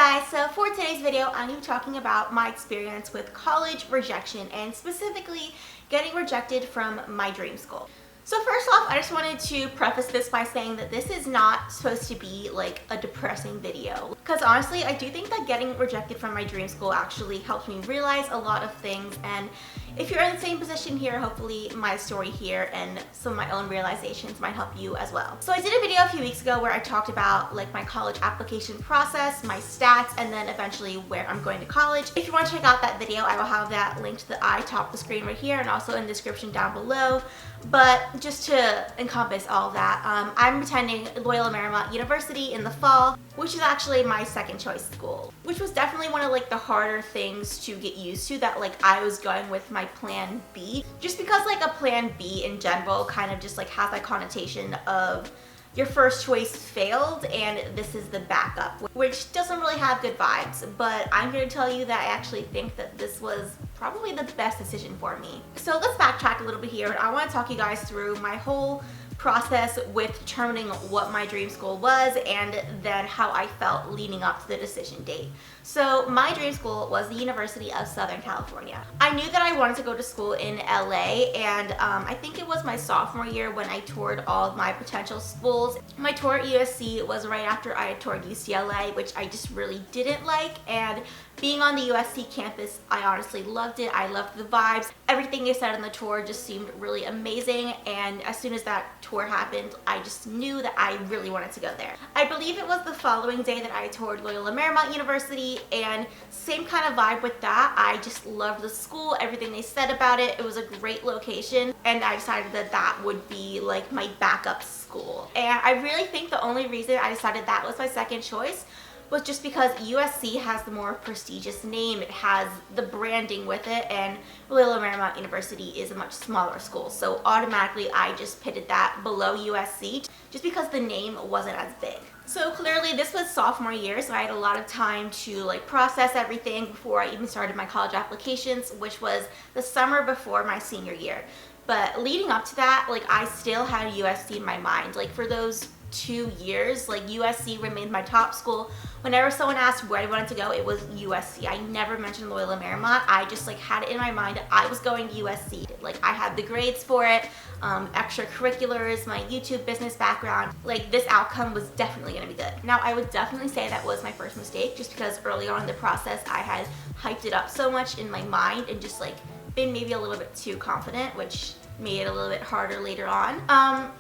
guys, so for today's video, I'm going to be talking about my experience with college rejection and specifically getting rejected from my dream school. So first off, I just wanted to preface this by saying that this is not supposed to be like a depressing video. Because honestly, I do think that getting rejected from my dream school actually helped me realize a lot of things, and if you're in the same position here, hopefully my story here and some of my own realizations might help you as well. So I did a video a few weeks ago where I talked about like my college application process, my stats, and then eventually where I'm going to college. If you want to check out that video, I will have that linked to the top of the screen right here and also in the description down below. But just to encompass all of that, I'm attending Loyola Marymount University in the fall, which is actually my second choice school, which was definitely one of like the harder things to get used to, that like I was going with my plan B, just because like a plan B in general kind of just like has that connotation of your first choice failed and this is the backup, which doesn't really have good vibes. But I'm here to tell you that I actually think that this was probably the best decision for me. So let's backtrack a little bit here, and I want to talk you guys through my whole process with determining what my dream school was and then how I felt leading up to the decision date. So my dream school was the University of Southern California. I knew that I wanted to go to school in LA, and I think it was my sophomore year when I toured all of my potential schools. My tour at USC was right after I had toured UCLA, which I just really didn't like, and being on the USC campus, I honestly loved it. I loved the vibes. Everything they said on the tour just seemed really amazing, and as soon as that tour happened, I just knew that I really wanted to go there. I believe it was the following day that I toured Loyola Marymount University, and same kind of vibe with that. I just loved the school, everything they said about it. It was a great location, and I decided that that would be like my backup school. And I really think the only reason I decided that was my second choice was just because USC has the more prestigious name, it has the branding with it, and Loyola Marymount University is a much smaller school. So automatically I just pitted that below USC just because the name wasn't as big. So clearly this was sophomore year, so I had a lot of time to like process everything before I even started my college applications, which was the summer before my senior year. But leading up to that, like I still had USC in my mind. Like for those 2 years, like USC remained my top school. Whenever someone asked where I wanted to go, it was USC. I never mentioned Loyola Marymount. I just like had it in my mind I was going to USC. Like I had the grades for it, extracurriculars, my YouTube business background. Like this outcome was definitely gonna be good. Now I would definitely say that was my first mistake, just because early on in the process I had hyped it up so much in my mind and just like been maybe a little bit too confident, which made it a little bit harder later on.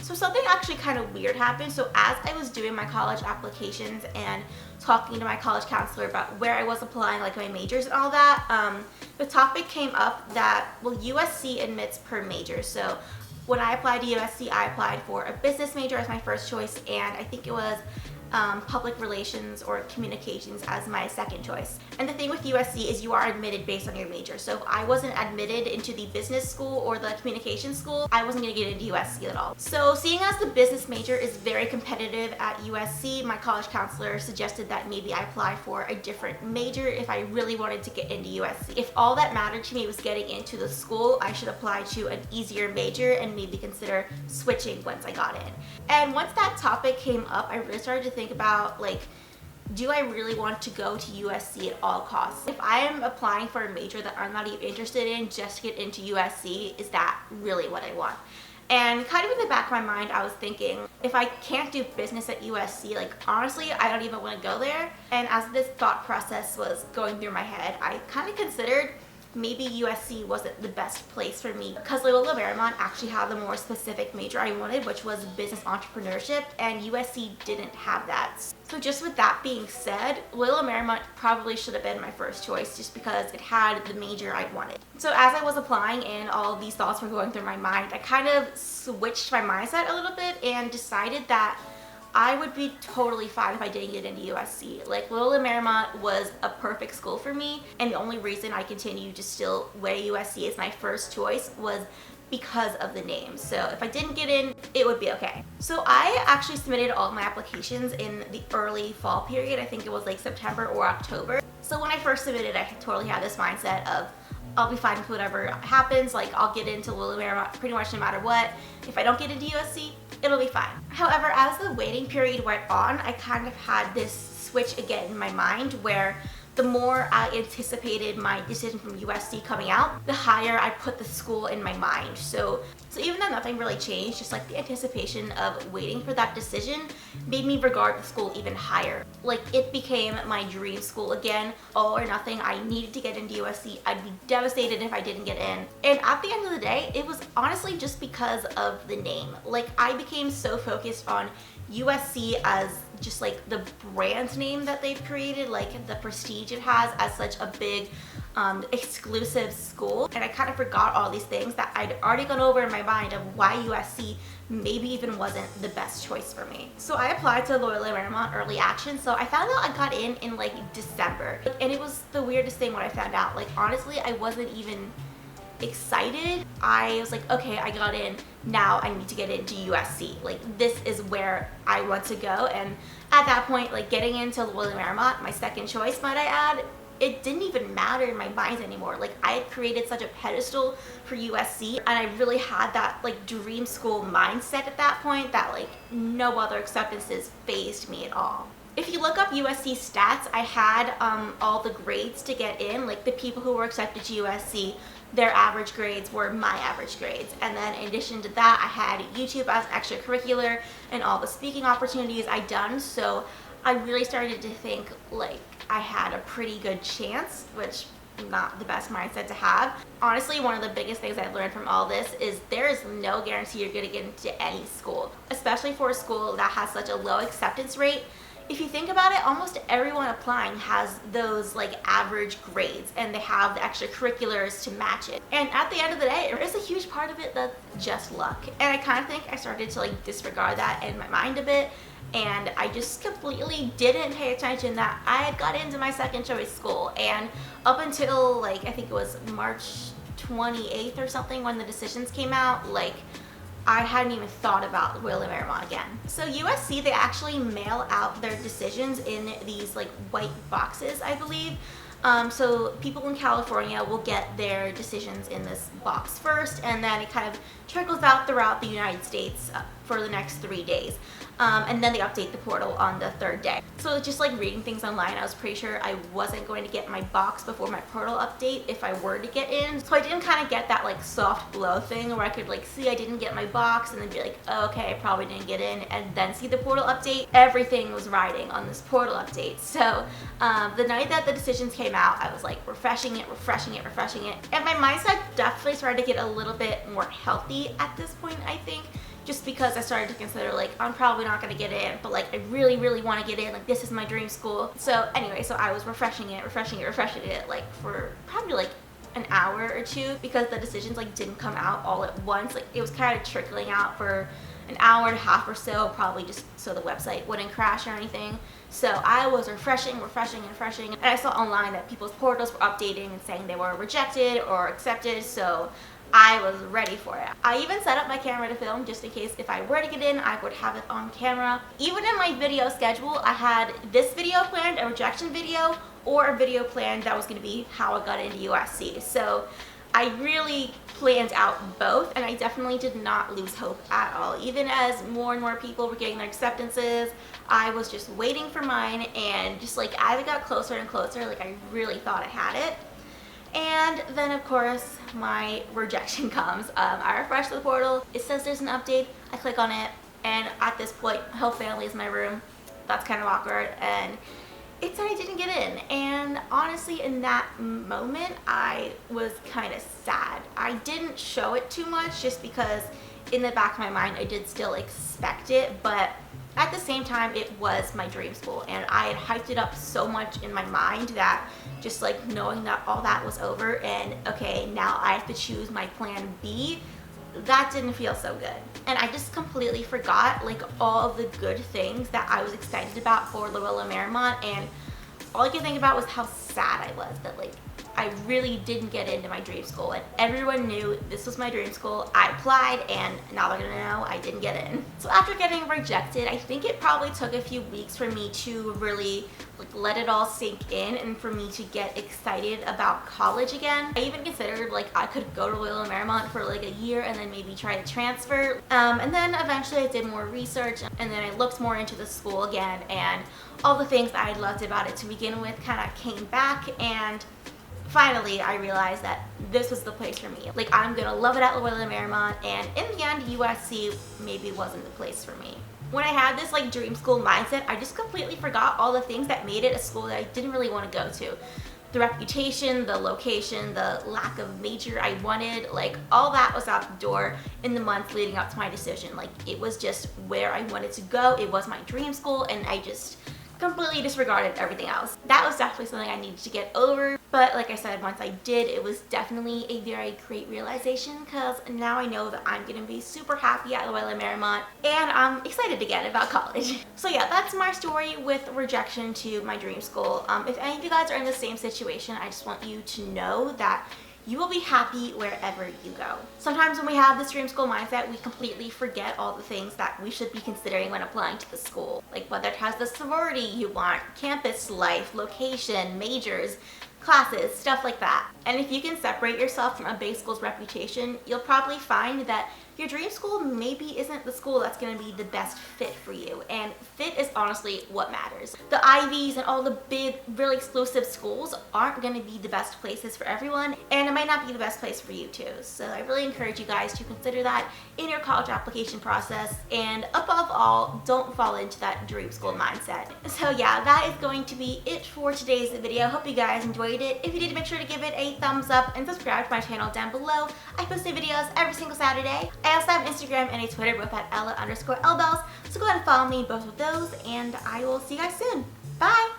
So something actually kind of weird happened. So as I was doing my college applications and talking to my college counselor about where I was applying, like my majors and all that, the topic came up that, well, USC admits per major. So when I applied to USC, I applied for a business major as my first choice, and I think it was public relations or communications as my second choice. And the thing with USC is you are admitted based on your major. So if I wasn't admitted into the business school or the communication school, I wasn't gonna get into USC at all. So seeing as the business major is very competitive at USC, my college counselor suggested that maybe I apply for a different major if I really wanted to get into USC. If all that mattered to me was getting into the school, I should apply to an easier major and maybe consider switching once I got in. And once that topic came up, I really started to think about like, do I really want to go to USC at all costs? If I am applying for a major that I'm not even interested in just to get into USC, is that really what I want? And kind of in the back of my mind, I was thinking, if I can't do business at USC, like honestly, I don't even want to go there. And as this thought process was going through my head, I kind of considered maybe USC wasn't the best place for me, because Loyola Marymount actually had the more specific major I wanted, which was business entrepreneurship, and USC didn't have that. So just with that being said, Loyola Marymount probably should have been my first choice just because it had the major I wanted. So as I was applying and all of these thoughts were going through my mind, I kind of switched my mindset a little bit and decided that I would be totally fine if I didn't get into USC. Like Loyola Marymount was a perfect school for me, and the only reason I continued to still weigh USC as my first choice was because of the name. So if I didn't get in, it would be okay. So I actually submitted all of my applications in the early fall period. I think it was like September or October. So when I first submitted, I totally had this mindset of I'll be fine with whatever happens. Like I'll get into Loyola Marymount pretty much no matter what. If I don't get into USC, it'll be fine. However, as the waiting period went on, I kind of had this switch again in my mind where the more I anticipated my decision from USC coming out, the higher I put the school in my mind. So even though nothing really changed, just like the anticipation of waiting for that decision made me regard the school even higher. Like, it became my dream school again, all or nothing. I needed to get into USC. I'd be devastated if I didn't get in. And at the end of the day, it was honestly just because of the name. Like, I became so focused on USC as just like the brand name that they've created, like the prestige it has as such a big exclusive school, and I kind of forgot all these things that I'd already gone over in my mind of why USC maybe even wasn't the best choice for me. So I applied to Loyola Marymount Early Action. So I found out I got in like December, and it was the weirdest thing when I found out. Like, honestly, I wasn't even excited. I was like, okay, I got in, now I need to get into USC. Like, this is where I want to go. And at that point, like, getting into Loyola Marymount, my second choice, might I add, it didn't even matter in my mind anymore. Like, I had created such a pedestal for USC, and I really had that like dream school mindset at that point that like no other acceptances fazed me at all. If you look up USC stats, I had all the grades to get in. Like, the people who were accepted to USC, their average grades were my average grades. And then in addition to that, I had YouTube as extracurricular and all the speaking opportunities I'd done. So I really started to think like I had a pretty good chance, which not the best mindset to have. Honestly, one of the biggest things I've learned from all this is there is no guarantee you're going to get into any school, especially for a school that has such a low acceptance rate. If you think about it, almost everyone applying has those like average grades, and they have the extracurriculars to match it. And at the end of the day, there is a huge part of it that's just luck. And I kind of think I started to like disregard that in my mind a bit, and I just completely didn't pay attention that I had got into my second choice school. And up until like, I think it was March 28th or something when the decisions came out, like, I hadn't even thought about Loyola Marymount again. So USC, they actually mail out their decisions in these like white boxes, I believe. So people in California will get their decisions in this box first, and then it kind of trickles out throughout the United States for the next 3 days. And then they update the portal on the third day. So just like reading things online, I was pretty sure I wasn't going to get my box before my portal update if I were to get in. So I didn't kind of get that like soft blow thing where I could like see I didn't get my box and then be like, oh, okay, I probably didn't get in, and then see the portal update. Everything was riding on this portal update. So the night that the decisions came out, I was like refreshing it. And my mindset definitely started to get a little bit more healthy at this point, I think. Just because I started to consider like, I'm probably not going to get in, but like I really want to get in, like this is my dream school. So anyway, so I was refreshing it like for probably like an hour or two, because the decisions like didn't come out all at once. Like, it was kind of trickling out for an hour and a half or so, probably just so the website wouldn't crash or anything. So I was refreshing, and I saw online that people's portals were updating and saying they were rejected or accepted, so I was ready for it. I even set up my camera to film just in case if I were to get in, I would have it on camera. Even in my video schedule, I had this video planned, a rejection video, or a video planned that was going to be how I got into USC. So I really planned out both, and I definitely did not lose hope at all. Even as more and more people were getting their acceptances, I was just waiting for mine, and just like as it got closer and closer, like I really thought I had it. And then of course my rejection comes. I refresh the portal, it says there's an update, I click on it, and at this point my whole family is in my room. That's kind of awkward, and it said I didn't get in. And honestly, in that moment I was kind of sad. I didn't show it too much just because in the back of my mind I did still expect it, but at the same time it was my dream school, and I had hyped it up so much in my mind that just like knowing that all that was over and okay, now I have to choose my plan B, that didn't feel so good. And I just completely forgot like all of the good things that I was excited about for Loyola Marymount, and all I could think about was how sad I was that like I really didn't get into my dream school, and everyone knew this was my dream school. I applied, and now they're gonna know I didn't get in. So after getting rejected, I think it probably took a few weeks for me to really let it all sink in and for me to get excited about college again. I even considered I could go to Loyola Marymount for a year and then maybe try to transfer. And then eventually I did more research, and then I looked more into the school again, and all the things that I loved about it to begin with kind of came back, and finally I realized that this was the place for me. I'm gonna love it at Loyola Marymount, and in the end USC maybe wasn't the place for me. When I had this dream school mindset, I just completely forgot all the things that made it a school that I didn't really want to go to. The reputation, the location, the lack of major I wanted, all that was out the door in the months leading up to my decision. It was just where I wanted to go. It was my dream school, and I just completely disregarded everything else. That was definitely something I needed to get over, but like I said, once I did, it was definitely a very great realization, because now I know that I'm gonna be super happy at Loyola Marymount, and I'm excited again about college. So yeah, that's my story with rejection to my dream school. If any of you guys are in the same situation, I just want you to know that you will be happy wherever you go. Sometimes when we have this dream school mindset, we completely forget all the things that we should be considering when applying to the school. Whether it has the sorority you want, campus life, location, majors, classes, stuff like that. And if you can separate yourself from a big school's reputation, you'll probably find that your dream school maybe isn't the school that's going to be the best fit for you. And fit is honestly what matters. The Ivies and all the big, really exclusive schools aren't going to be the best places for everyone, and it might not be the best place for you too. So I really encourage you guys to consider that in your college application process, and above all, don't fall into that dream school mindset. So yeah, that is going to be it for today's video. Hope you guys enjoyed it. If you did, make sure to give it a thumbs up and subscribe to my channel down below. I post new videos every single Saturday. I also have Instagram and a Twitter, both at Ella_Elbells, so go ahead and follow me both of those, and I will see you guys soon. Bye!